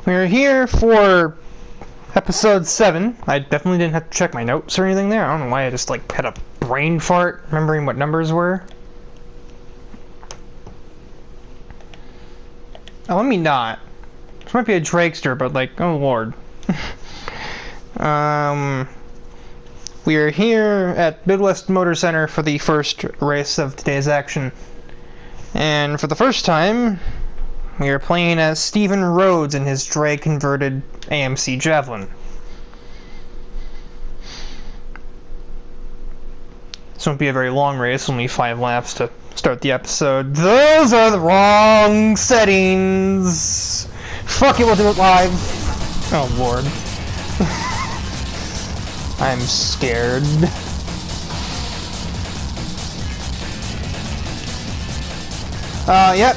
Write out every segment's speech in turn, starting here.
We're here for episode 7. I definitely didn't have to check my notes or anything there. I don't know why I just like had a brain fart remembering what numbers were. Oh, let me not. This might be a Drakester, but like, oh lord. We are here at Midwest Motor Center for the first race of today's action. And for the first time, we are playing as Stephen Rhodes in his Drake-converted AMC Javelin. This won't be a very long race, only 5 laps to start the episode. Those are the wrong settings! Fuck it, we'll do it live! Oh lord. I'm scared. Yep.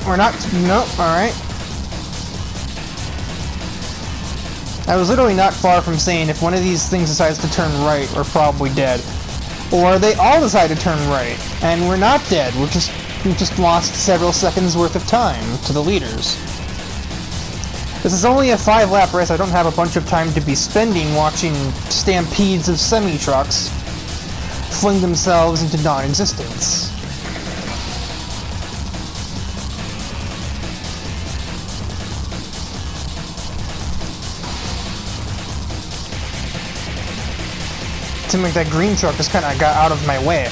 We're not. Nope, alright. I was literally not far from saying if one of these things decides to turn right, we're probably dead. Or they all decide to turn right, and we're not dead. We just lost several seconds worth of time to the leaders. This is only a 5-lap race. I don't have a bunch of time to be spending watching stampedes of semi-trucks fling themselves into non-existence. Seemed like that green truck just kind of got out of my way.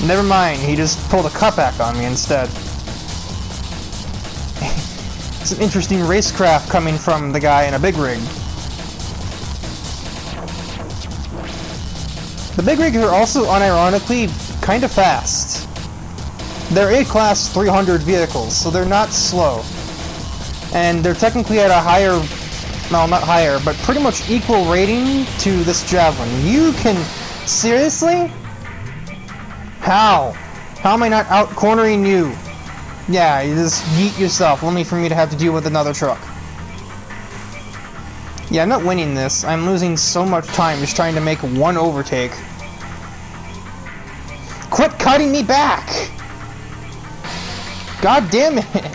Never mind, he just pulled a cutback on me instead. It's an interesting racecraft coming from the guy in a big rig. The big rigs are also unironically kind of fast. They're A-class 300 vehicles, so they're not slow. And they're technically at a higher, well, not higher, but pretty much equal rating to this Javelin. You can, seriously? How? How am I not out-cornering you? Yeah, you just yeet yourself, only for me to have to deal with another truck. Yeah, I'm not winning this. I'm losing so much time just trying to make one overtake. Quit cutting me back! God damn it!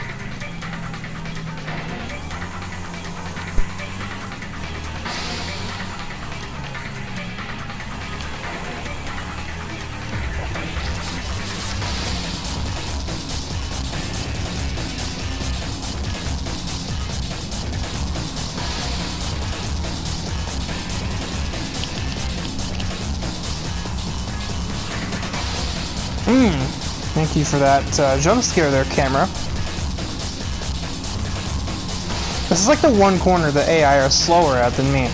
Thank you for that jump scare there, camera. This is like the one corner the AI are slower at than me.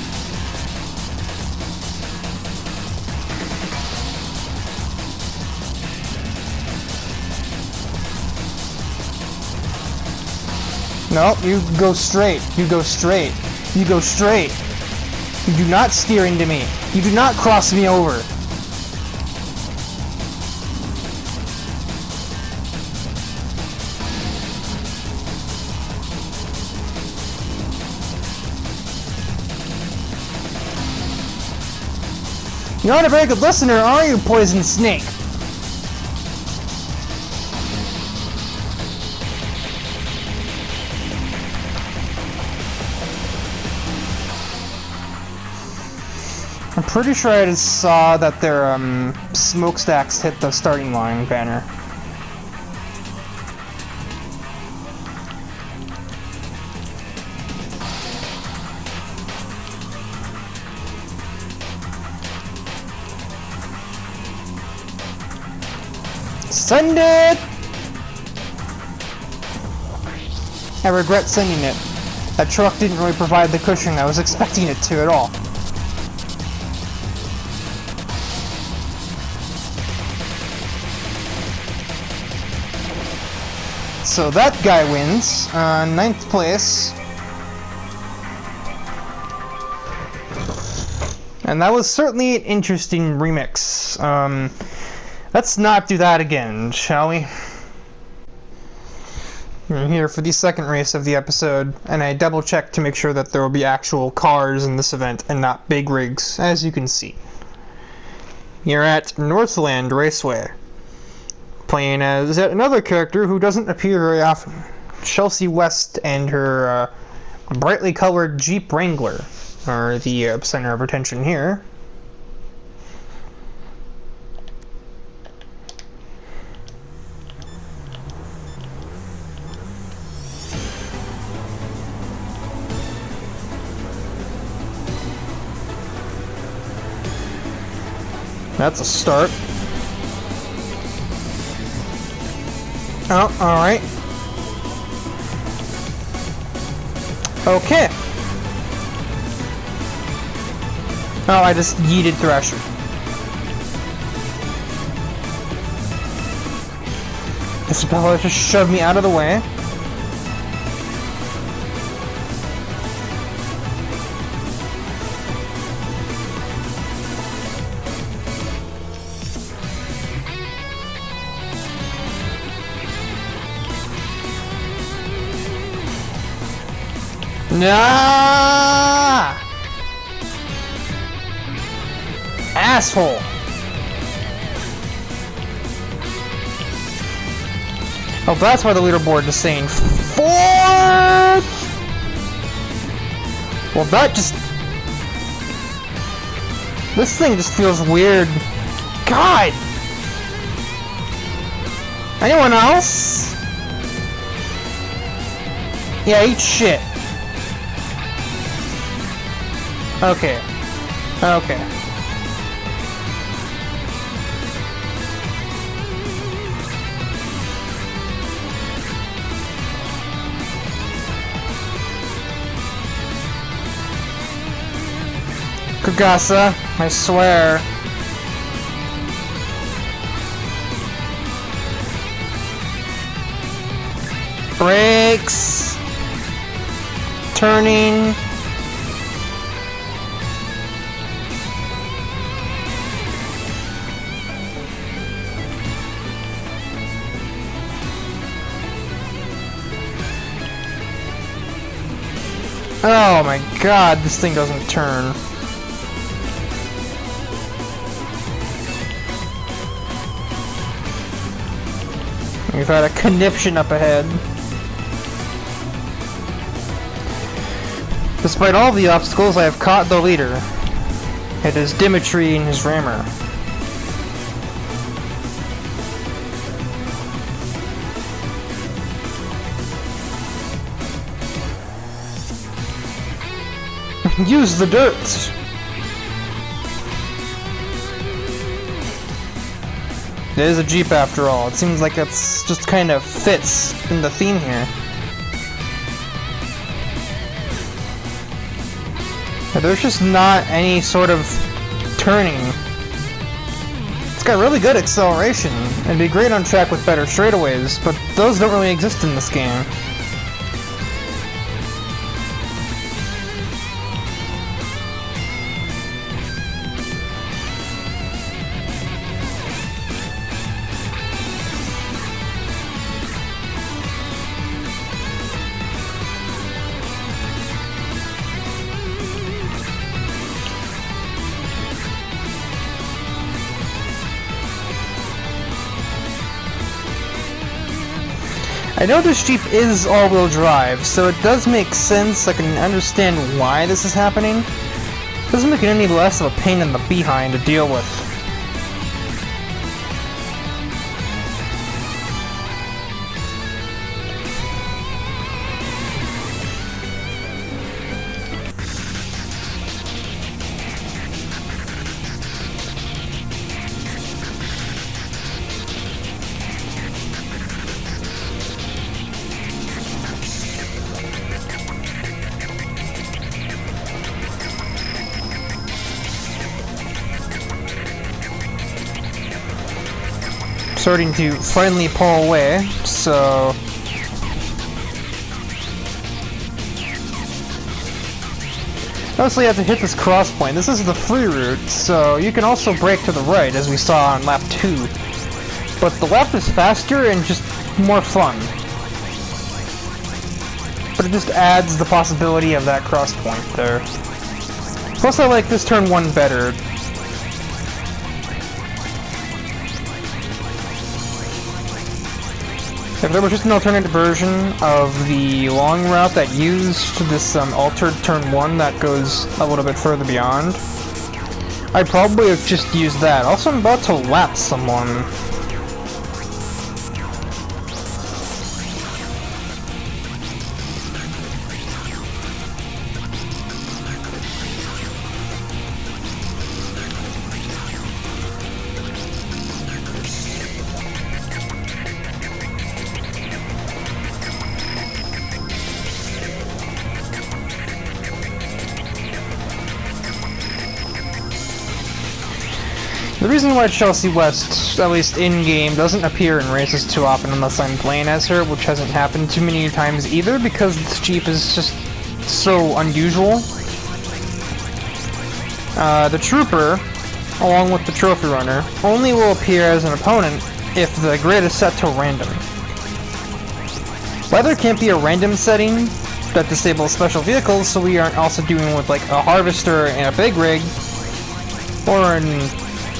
Nope, you go straight. You go straight. You go straight. You do not steer into me. You do not cross me over. You're not a very good listener, are you, Poison Snake? I'm pretty sure I just saw that their smokestacks hit the starting line banner. Send it! I regret sending it. That truck didn't really provide the cushion I was expecting it to at all. So that guy wins, 9th place. And that was certainly an interesting remix. Let's not do that again, shall we? We're here for the second race of the episode, and I double-checked to make sure that there will be actual cars in this event and not big rigs, as you can see. You're at Northland Raceway, playing as another character who doesn't appear very often. Chelsea West and her brightly colored Jeep Wrangler are the center of attention here. That's a start. Oh, alright. Okay. Oh, I just yeeted Thrasher. This propeller just shoved me out of the way. Nah! Asshole! Oh, that's why the leaderboard is saying 4th! Well, that just... This thing just feels weird. God! Anyone else? Yeah, eat shit. Okay. Okay. Kagasa, I swear. Brakes. Turning. Oh my god, this thing doesn't turn. We've had a conniption up ahead. Despite all the obstacles, I have caught the leader. It is Dimitri and his rammer. Use the dirt! It is a Jeep after all. It seems like it's just kind of fits in the theme here. But there's just not any sort of turning. It's got really good acceleration. It'd be great on track with better straightaways, but those don't really exist in this game. I know this Jeep is all-wheel drive, so it does make sense. I can understand why this is happening. It doesn't make it any less of a pain in the behind to deal with. Starting to finally pull away, so... Mostly you have to hit this cross point. This is the free route, so you can also brake to the right, as we saw on lap 2. But the left is faster and just more fun. But it just adds the possibility of that cross point there. Plus I like this turn 1 better. If there was just an alternative version of the long route that used this altered turn 1 that goes a little bit further beyond, I'd probably have just used that. Also, I'm about to lap someone. The reason why Chelsea West, at least in-game, doesn't appear in races too often unless I'm playing as her, which hasn't happened too many times either, because this Jeep is just so unusual. The Trooper, along with the Trophy Runner, only will appear as an opponent if the grid is set to random. Weather can't be a random setting that disables special vehicles, so we aren't also dealing with like a Harvester and a Big Rig, or in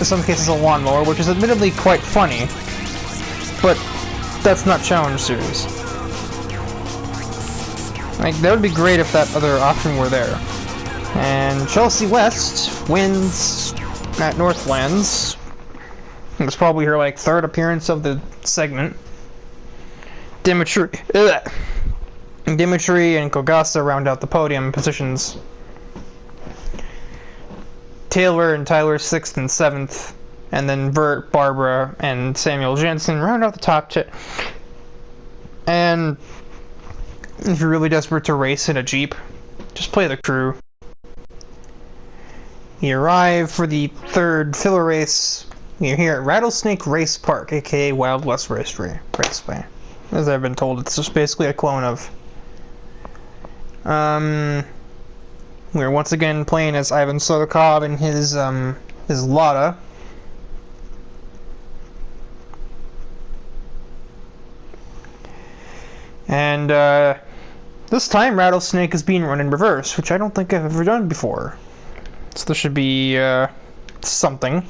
some cases a lawnmower, which is admittedly quite funny, but that's not Challenge Series. Like, that would be great if that other option were there. And Chelsea West wins at Northlands. It was probably her like third appearance of the segment. Dimitri and Kogasa round out the podium positions. Taylor and Tyler 6th and 7th, and then Vert, Barbara, and Samuel Jensen round out the top 10. And if you're really desperate to race in a Jeep, just play the crew. You arrive for the third filler race. You're here at Rattlesnake Race Park, aka Wild West Raceway. As I've been told, it's just basically a clone of. We're once again playing as Ivan Sotokov and his Lada. And this time Rattlesnake is being run in reverse, which I don't think I've ever done before. So this should be something.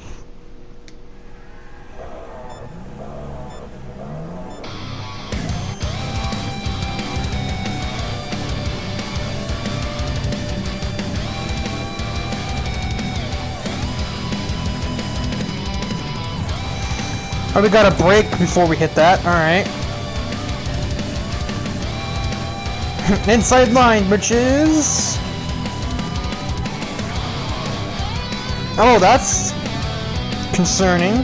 Oh, we got a break before we hit that. Alright. Inside line, bitches! Oh, that's concerning.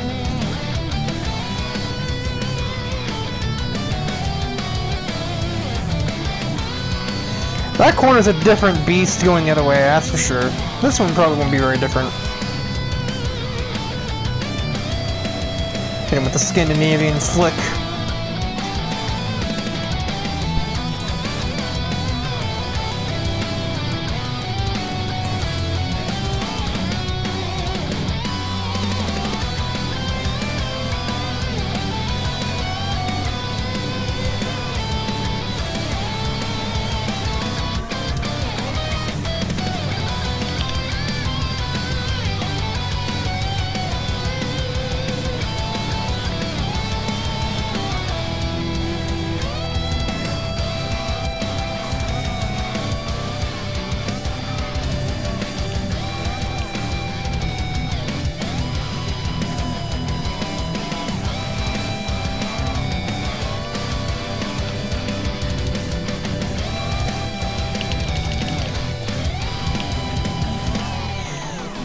That corner's a different beast going the other way, that's for sure. This one probably won't be very different. Hit him with the Scandinavian flick.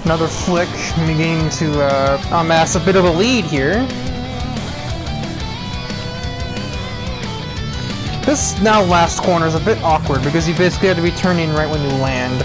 Another flick, beginning to amass a bit of a lead here. This now last corner is a bit awkward because you basically have to be turning right when you land.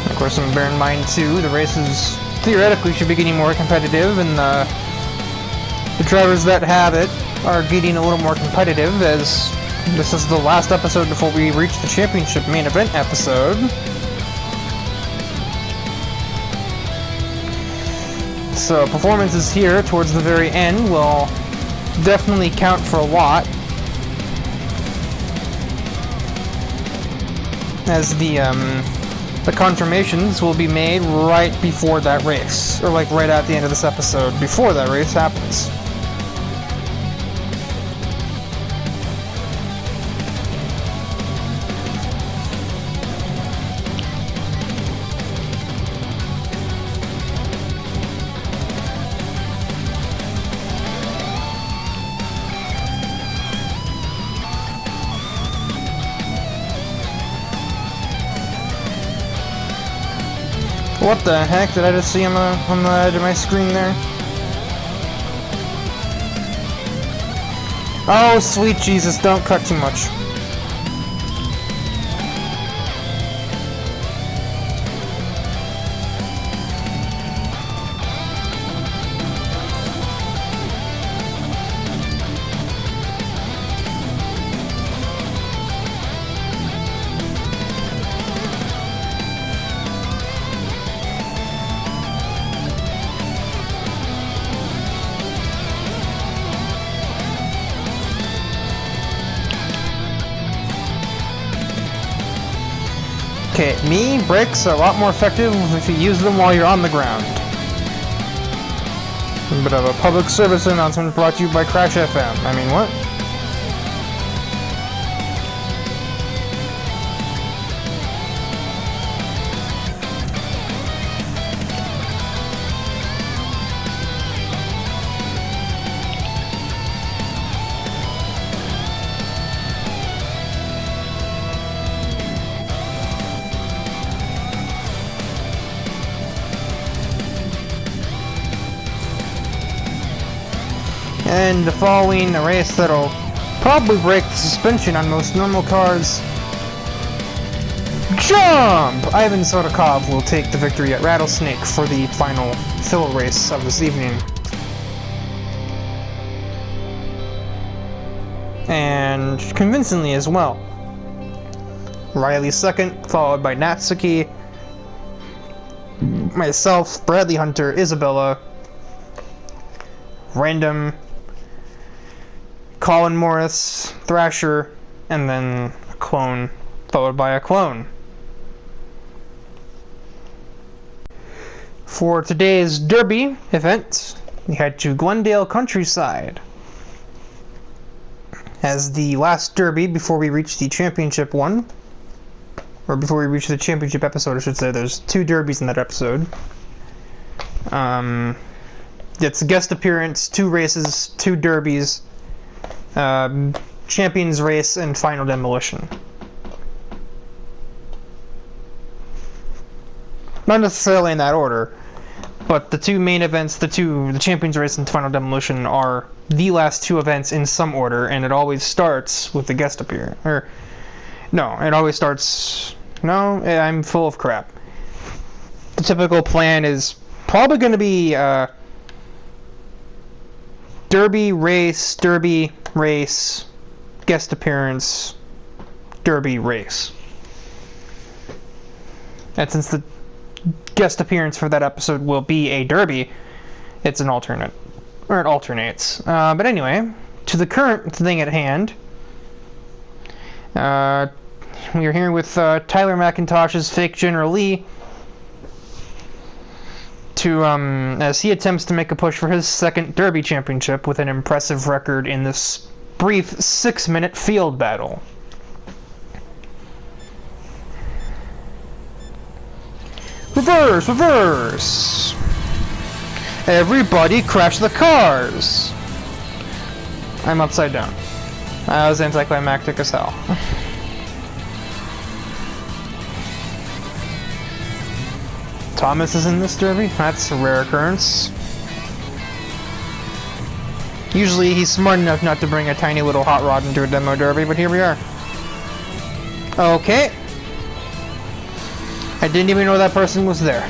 Of course, bear in mind too, the races theoretically should be getting more competitive, and the drivers that have it are getting a little more competitive, as this is the last episode before we reach the championship main event episode. So performances here towards the very end will definitely count for a lot, as the confirmations will be made right before that race, or like right at the end of this episode, before that race happens. What the heck did I just see on the edge of my screen there? Oh, sweet Jesus, don't cut too much. Okay, brakes are a lot more effective if you use them while you're on the ground. A bit of a public service announcement brought to you by Crash FM. I mean, what? And following a race that'll probably break the suspension on most normal cars. Jump! Ivan Sodakov will take the victory at Rattlesnake for the final fill race of this evening. And convincingly as well. Riley second, followed by Natsuki. Myself, Bradley Hunter, Isabella. Random, Colin Morris, Thrasher, and then a clone, followed by a clone. For today's Derby event, we head to Glendale Countryside, as the last Derby before we reach the championship one, or before we reach the championship episode, I should say. There's 2 derbies in that episode. It's a guest appearance, 2 races, 2 derbies, champions race, and final demolition. Not necessarily in that order, but the 2 main events, the champions race and final demolition, are the last 2 events in some order, and it always starts with the guest appearance. Or, no, it always starts... No, I'm full of crap. The typical plan is probably going to be derby, race, guest appearance, derby, race. And since the guest appearance for that episode will be a derby, it's an alternate. Or it alternates. But anyway, to the current thing at hand, we are here with Tyler McIntosh's fake General Lee, as he attempts to make a push for his second Derby championship with an impressive record in this brief 6-minute field battle. Reverse! Reverse! Everybody crash the cars! I'm upside down. That was anticlimactic as hell. Thomas is in this derby? That's a rare occurrence. Usually he's smart enough not to bring a tiny little hot rod into a demo derby, but here we are. Okay. I didn't even know that person was there.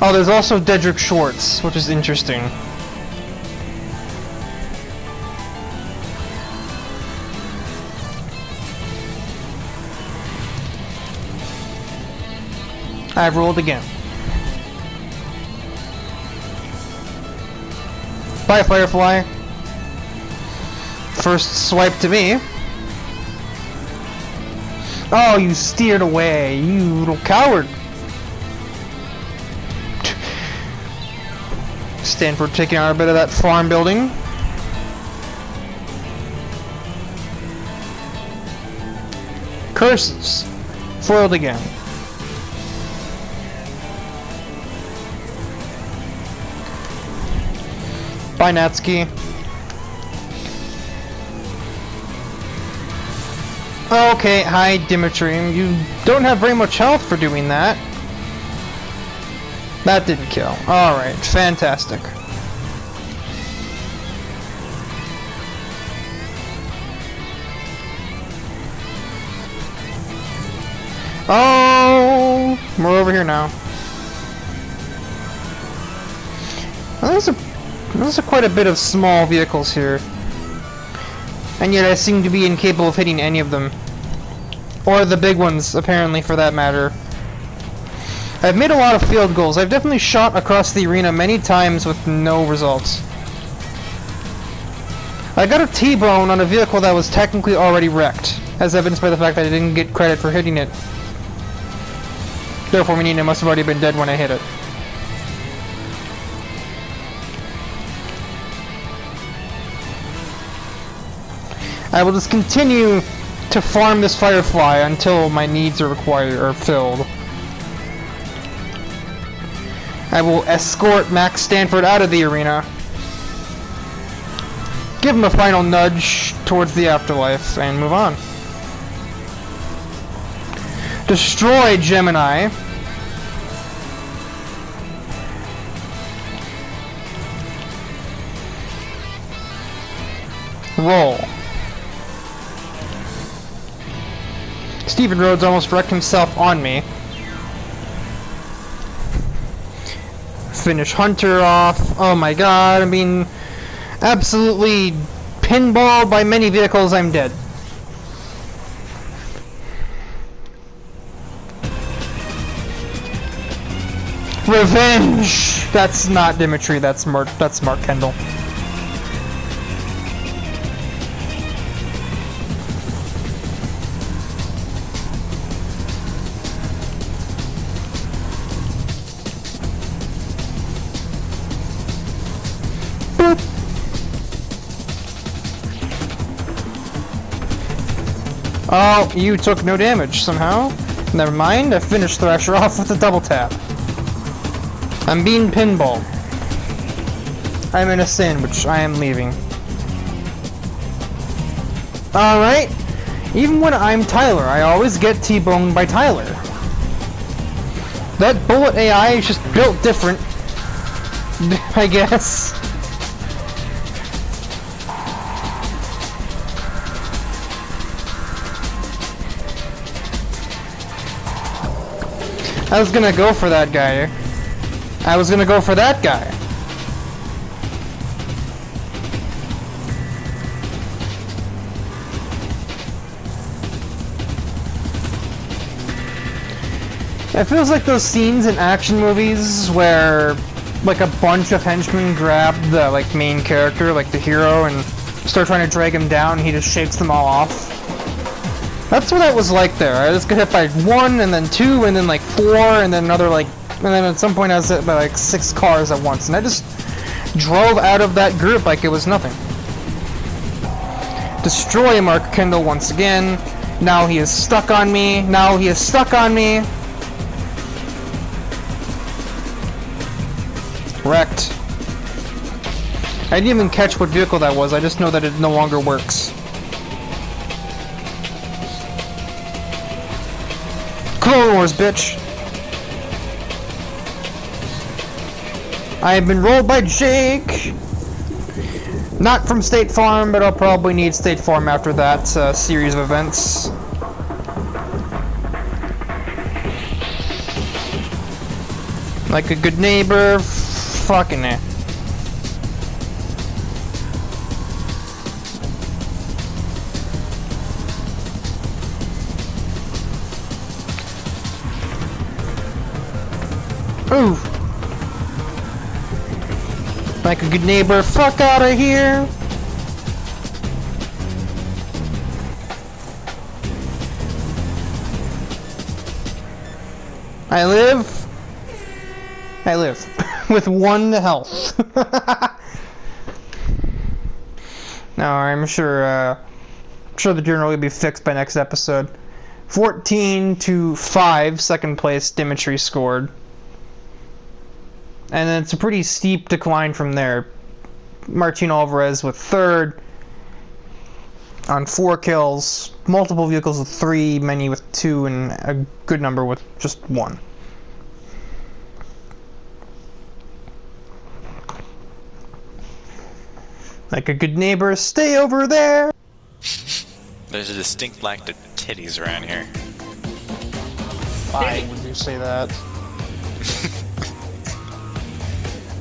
Oh, there's also Dedrick Schwartz, which is interesting. I've rolled again. Bye, Firefly. First swipe to me. Oh, you steered away, you little coward. Stanford taking out a bit of that farm building. Curses. Foiled again. Bye, Natsuki. Okay, hi, Dimitri. You don't have very much health for doing that. That didn't kill. Alright, fantastic. Oh, we're over here now. Well, there's quite a bit of small vehicles here. And yet I seem to be incapable of hitting any of them. Or the big ones, apparently, for that matter. I've made a lot of field goals. I've definitely shot across the arena many times with no results. I got a T-bone on a vehicle that was technically already wrecked, as evidenced by the fact that I didn't get credit for hitting it. Therefore, meaning it must have already been dead when I hit it. I will just continue to farm this Firefly until my needs are filled. I will escort Max Stanford out of the arena. Give him a final nudge towards the afterlife and move on. Destroy Gemini. Roll. Stephen Rhodes almost wrecked himself on me. Finish Hunter off. Oh my god, I'm being absolutely pinballed by many vehicles. I'm dead. Revenge! That's not Dimitri, that's Mark Kendall. Oh, you took no damage somehow. Never mind, I finished Thrasher off with a double tap. I'm being pinballed. I'm in a sandwich. I am leaving. Alright. Even when I'm Tyler, I always get T-boned by Tyler. That bullet AI is just built different. I guess. I was gonna go for that guy. I was gonna go for that guy. It feels like those scenes in action movies where like a bunch of henchmen grab the main character, like the hero, and start trying to drag him down, and he just shakes them all off. That's what that was like there. I just got hit by 1, and then 2, and then 4, and then another and then at some point I was hit by 6 cars at once, and I just drove out of that group like it was nothing. Destroy Mark Kendall once again. Now he is stuck on me. Now he is stuck on me. Wrecked. I didn't even catch what vehicle that was. I just know that it no longer works. Clone Wars, bitch! I have been rolled by Jake! Not from State Farm, but I'll probably need State Farm after that series of events. Like a good neighbor, fucking it. Ooh. Like a good neighbor, fuck out of here! I live with 1 health. Now I'm sure the journal will be fixed by next episode. 14-5, second place Dimitri scored. And then it's a pretty steep decline from there. Martin Alvarez with 3rd on 4 kills, multiple vehicles with 3, many with 2, and a good number with just 1. Like a good neighbor, stay over there! There's a distinct lack of titties around here. Why would you say that?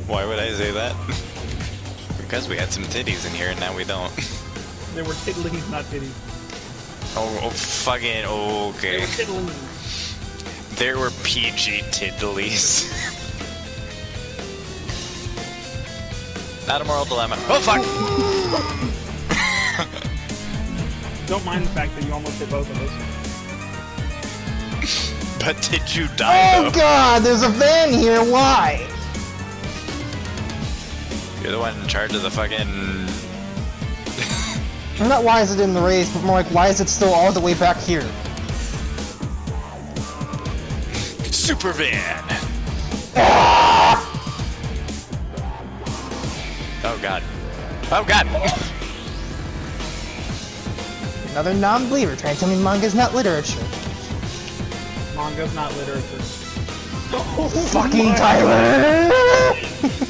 Why would I say that? Because we had some titties in here and now we don't. They were tiddlies, not titties. Oh fucking okay. They were tiddlies. There were PG tiddlies. Not a moral dilemma. Oh fuck! Don't mind the fact that you almost hit both of us. But did you die though? Oh god, there's a van here, why? You're the one in charge of the fucking... Not why is it in the race, but more like why is it still all the way back here? Super van! Oh god. Oh god! Another non-believer trying to tell me manga's not literature. Manga's not literature. Fucking Tyler!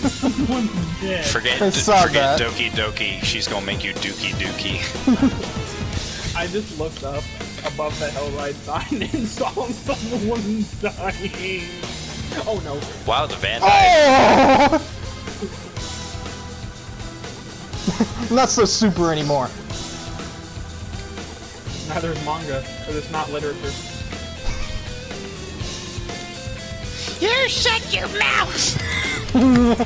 Someone's dead. Forget Doki Doki, she's gonna make you dookie dookie. I just looked up above the Hellride sign and saw someone dying. Oh no. Wow, the van died. Oh! Not so super anymore. Neither is manga, because it's not literature. You shut your mouth! Ooh!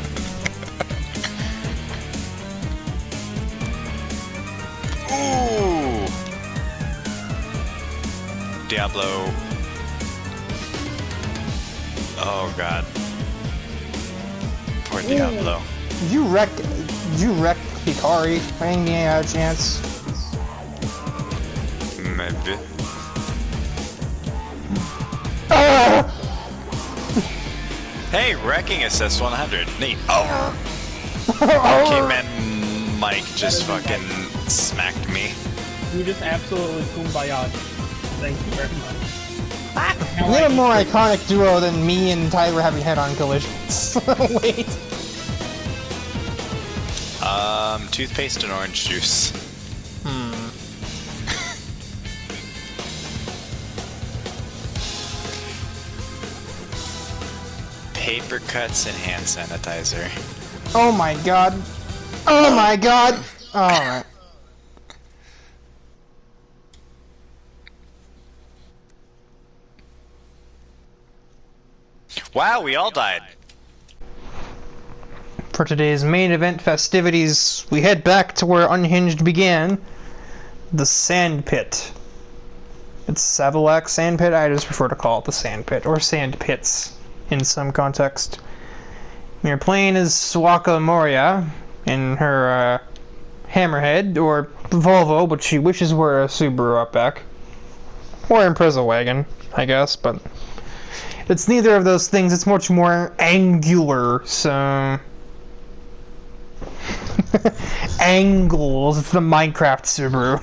Diablo. Oh god. Poor Diablo. You wrecked Hikari. I think he had a chance. Maybe. Hey, wrecking assist 100. Neat. Oh! Okay, man, Mike just fucking smacked me. You just absolutely kumbaya. Thank you very much. A little more iconic duo than me and Tyler having head-on collisions. Wait. Toothpaste and orange juice. Paper cuts and hand sanitizer. Oh my god. Oh my god. Alright. Wow, we all died. For today's main event festivities, we head back to where Unhinged began. The Sand Pit. It's Savalax Sand Pit, I just prefer to call it the Sand Pit, or Sand Pits in some context. You're playing as Suwaka Moria in her Hammerhead, or Volvo, but she wishes were a Subaru Outback. Or Impreza wagon, I guess, but it's neither of those things, it's much more angular, so... Angles, it's the Minecraft Subaru.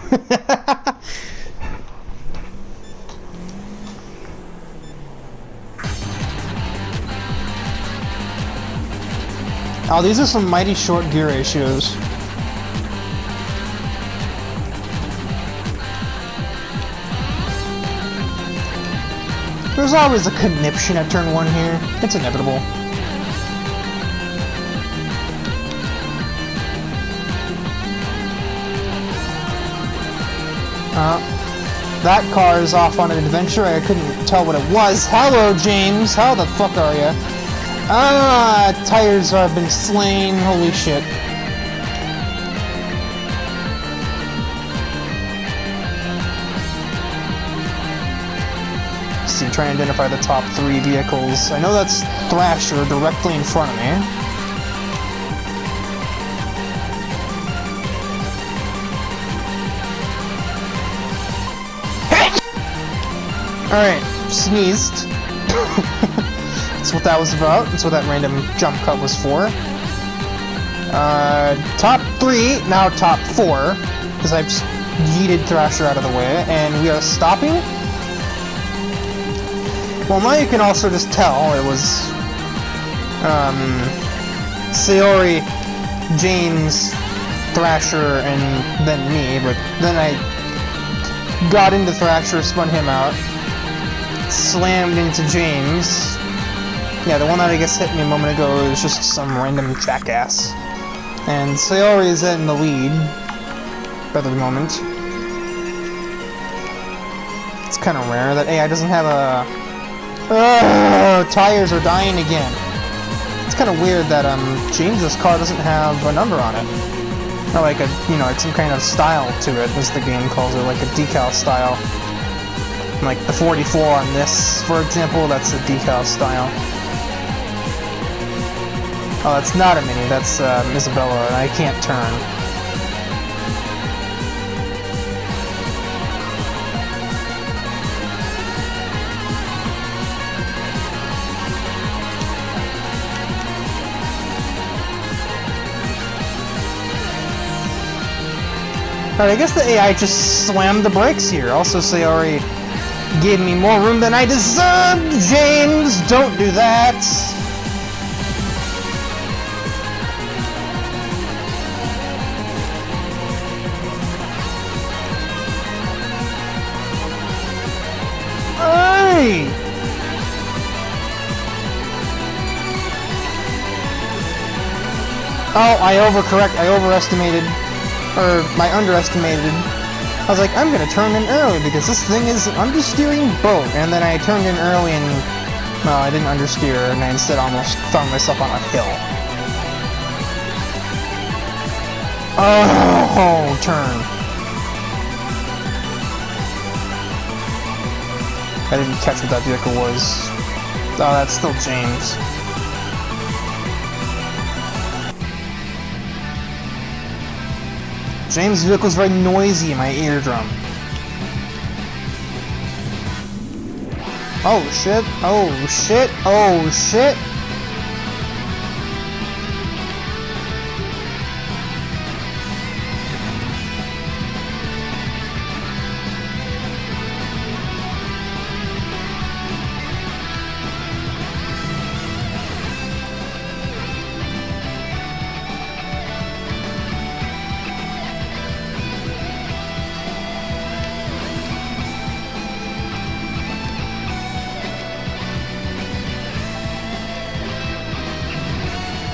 Oh, these are some mighty short gear ratios. There's always a conniption at turn 1 here. It's inevitable. That car is off on an adventure. I couldn't tell what it was. Hello, James. How the fuck are you? Ah, tires have been slain. Holy shit. Let's see, try and identify the top 3 vehicles. I know that's Thrasher directly in front of me. Alright, sneezed. That's what that was about. That's what that random jump cut was for. Top 3, now top 4, because I've yeeted Thrasher out of the way, and we are stopping. Well, now you can also just tell it was, Sayori, James, Thrasher, and then me, but then I got into Thrasher, spun him out, slammed into James. Yeah, the one that I guess hit me a moment ago was just some random jackass. And Sayori is in the lead for the moment. It's kind of rare that AI doesn't have a... tires are dying again. It's kind of weird that James's car doesn't have a number on it. Or like a, you know, like some kind of style to it, as the game calls it, like a decal style. Like the 44 on this, for example, that's a decal style. Oh, that's not a Mini, that's Isabella, and I can't turn. Alright, I guess the AI just slammed the brakes here. Also, Sayori gave me more room than I deserved! James, don't do that! Hey! Oh, I overestimated. Or, I underestimated. I was like, I'm gonna turn in early because this thing is an understeering boat. And then I turned in early and... no, I didn't understeer, and I instead almost found myself on a hill. Oh, turn. I didn't catch what that vehicle was. Oh, that's still James. James' vehicle's very noisy in my eardrum. Oh shit, oh shit, oh shit!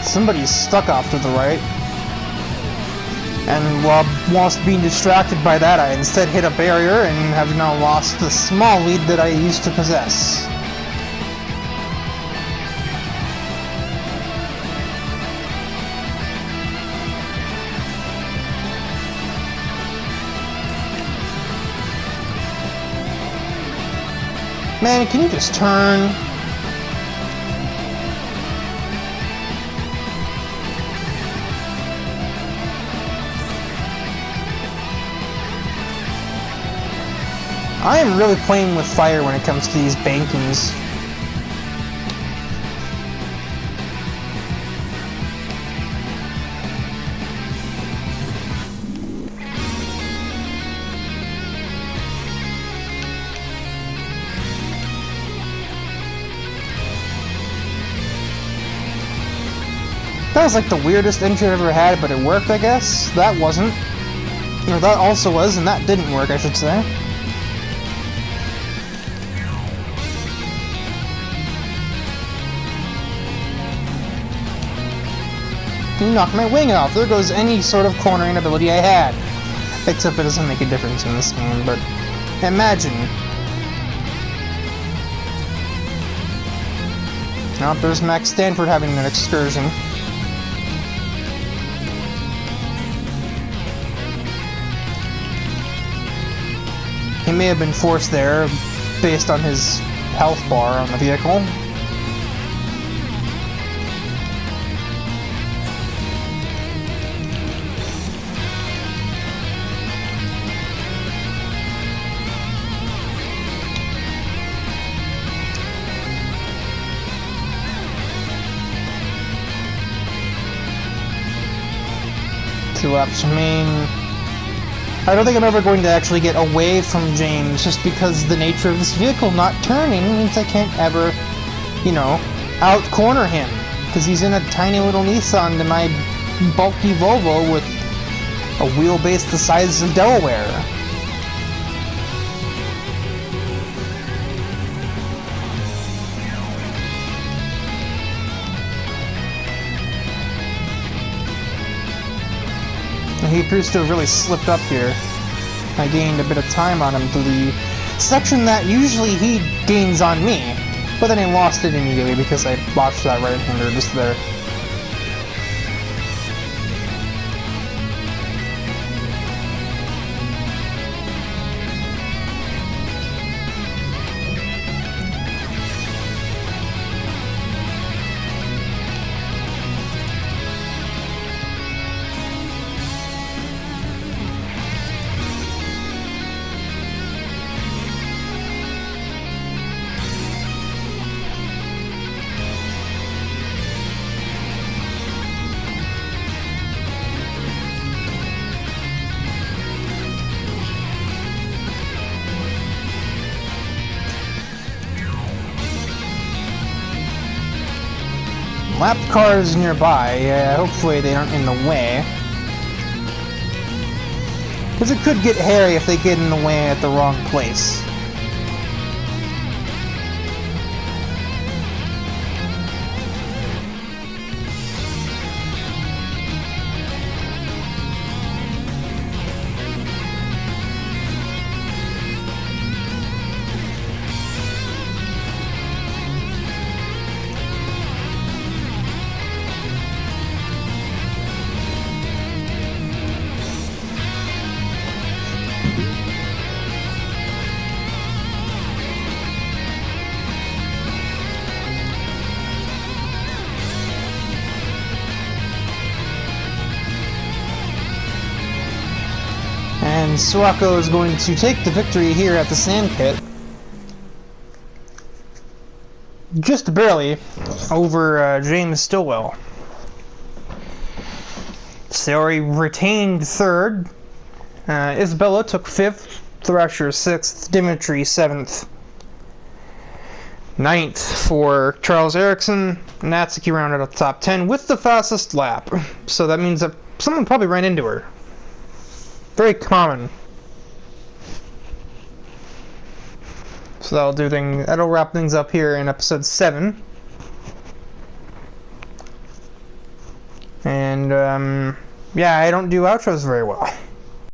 Somebody's stuck off to the right. And whilst being distracted by that, I instead hit a barrier and have now lost the small lead that I used to possess. Man, can you just turn? I am really playing with fire when it comes to these bankings. That was like the weirdest entry I've ever had, but it worked, I guess. That wasn't. Or that also was, and that didn't work, I should say. You knocked my wing off. There goes any sort of cornering ability I had. Except it doesn't make a difference in this game, but imagine Now there's Max Stanford having an excursion. He may have been forced there based on his health bar on the vehicle. Two laps remain. I don't think I'm ever going to actually get away from James, just because the nature of this vehicle not turning means I can't ever, you know, out-corner him. Because he's in a tiny little Nissan to my bulky Volvo with a wheelbase the size of Delaware. He appears to have really slipped up here. I gained a bit of time on him to the section that usually he gains on me, but then I lost it immediately because I botched that right-hander just there. Lap cars nearby, hopefully they aren't in the way. Because it could get hairy if they get in the way at the wrong place. And Suako is going to take the victory here at the sand pit. Just barely over James Stillwell. Saori retained third. Isabella took fifth. Thrasher sixth. Dimitri seventh. Ninth for Charles Erickson. Natsuki rounded out the top 10 with the fastest lap. So that means that someone probably ran into her. Very common. So that'll wrap things up here in episode 7. And yeah, I don't do outros very well.